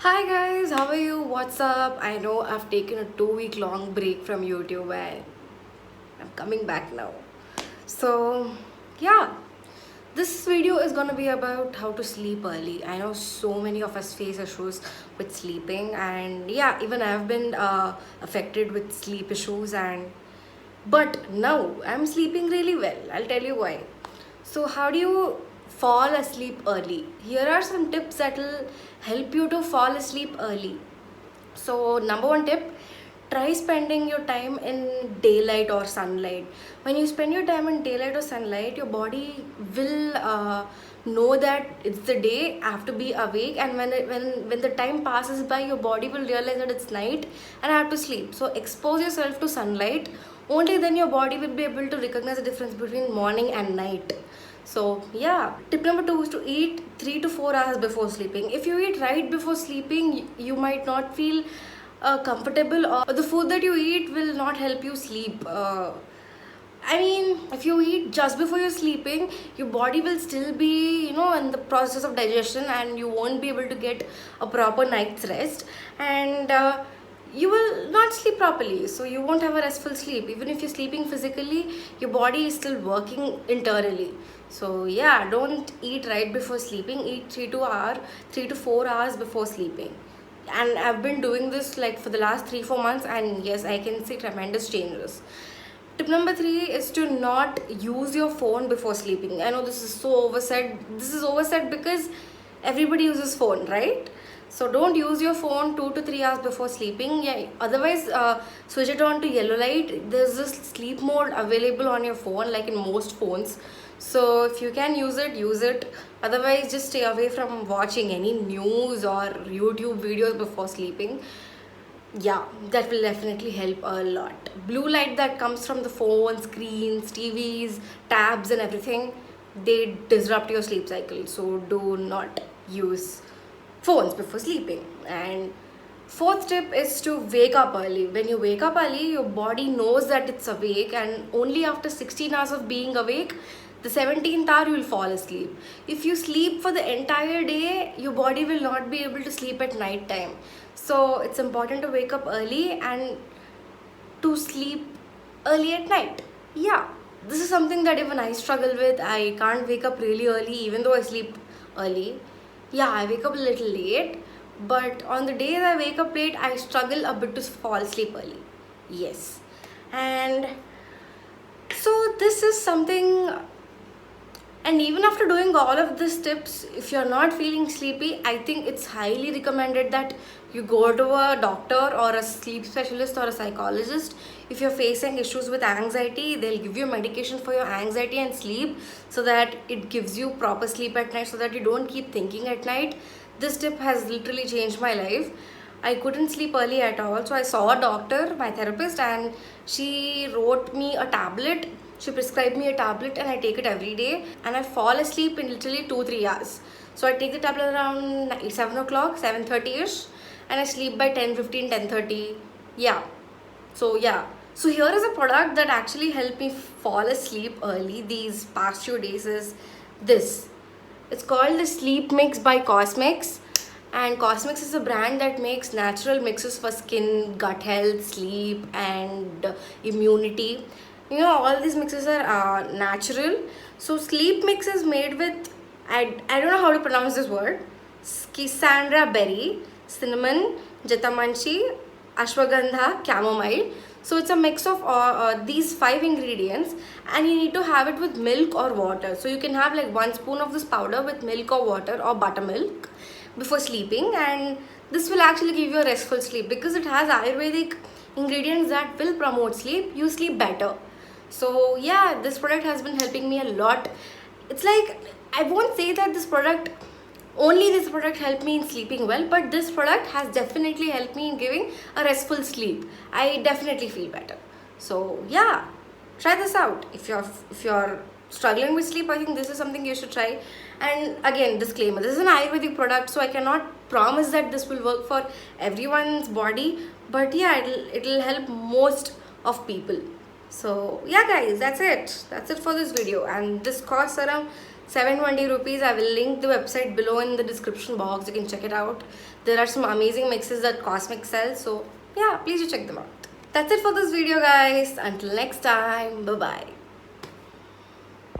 Hi guys, how are you? What's up? I know I've taken a 2 week long break from YouTube and I'm coming back now. So, yeah, this video is gonna be about how to sleep early. I know so many of us face issues with sleeping, and yeah, even I've been affected with sleep issues, and but now I'm sleeping really well. I'll tell you why. So, how do you fall asleep early? Here are some tips that will help you to fall asleep early. So, number one tip, try spending your time in daylight or sunlight. When you spend your time in daylight or sunlight, your body will know that it's the day. I have to be awake, and when the time passes by, your body will realize that it's night and I have to sleep. So, expose yourself to sunlight. Only then your body will be able to recognize the difference between morning and night. So yeah, tip number two is to eat 3 to 4 hours before sleeping. If you eat right before sleeping, you might not feel comfortable, or the food that you eat will not help you sleep. I mean, if you eat just before you're sleeping, your body will still be, in the process of digestion, and you won't be able to get a proper night's rest, and you will not sleep properly. So you won't have a restful sleep. Even if you're sleeping physically, your body is still working internally. So yeah, don't eat right before sleeping. Eat 3 to 4 hours before sleeping. And I've been doing this like for the last 3 4 months, and yes, I can see tremendous changes. Tip number three is to not use your phone before sleeping. I know this is so oversaid. This is oversaid because everybody uses phone, right? So don't use your phone 2 to 3 hours before sleeping. Yeah, otherwise, switch it on to yellow light. There's this sleep mode available on your phone, like in most phones. So if you can use it, use it. Otherwise, just stay away from watching any news or YouTube videos before sleeping. Yeah, that will definitely help a lot. Blue light that comes from the phone, screens, TVs, tabs, and everything, they disrupt your sleep cycle. So do not use phones before sleeping. And fourth tip is to wake up early. When you wake up early, your body knows that it's awake, and only after 16 hours of being awake, the 17th hour you will fall asleep. If you sleep for the entire day, your body will not be able to sleep at night time. So it's important to wake up early and to sleep early at night. Yeah, this is something that even I struggle with. I can't wake up really early even though I sleep early. Yeah, I wake up a little late, but on the days I wake up late, I struggle a bit to fall asleep early. Yes. And so this is something, and even after doing all of these tips, if you're not feeling sleepy, I think it's highly recommended that you go to a doctor or a sleep specialist or a psychologist. If you're facing issues with anxiety, they'll give you medication for your anxiety and sleep, so that it gives you proper sleep at night, so that you don't keep thinking at night. This tip has literally changed my life. I couldn't sleep early at all, so I saw a doctor, my therapist, and she wrote me a tablet. She prescribed me a tablet, and I take it every day, and I fall asleep in literally 2 3 hours. So I take the tablet around 7 o'clock, 7:30 ish, and I sleep by 10:15, 10:30. Yeah. So yeah. So here is a product that actually helped me fall asleep early these past few days. Is this? It's called the Sleep Mix by Cosmix. And Cosmix is a brand that makes natural mixes for skin, gut health, sleep, and immunity. All these mixes are natural. So, Sleep Mix is made with, I don't know how to pronounce this word, Schisandra berry, cinnamon, jatamanchi, ashwagandha, chamomile. So it's a mix of these five ingredients, and you need to have it with milk or water. So you can have like 1 spoon of this powder with milk or water or buttermilk before sleeping, and this will actually give you a restful sleep because it has Ayurvedic ingredients that will promote sleep. You sleep better. So yeah, this product has been helping me a lot. It's like, I won't say that this product helped me in sleeping well, but this product has definitely helped me in giving a restful sleep. I definitely feel better. So yeah, try this out. If you're struggling with sleep, I think this is something you should try. And again, disclaimer, this is an Ayurvedic product, so I cannot promise that this will work for everyone's body, but yeah, it'll help most of people. So yeah guys, that's it for this video, and this costs around 720 rupees. I will link the website below in the description box. You can check it out. There are some amazing mixes that Cosmic sells. So yeah, please do check them out. That's it for this video, guys. Until next time, bye bye.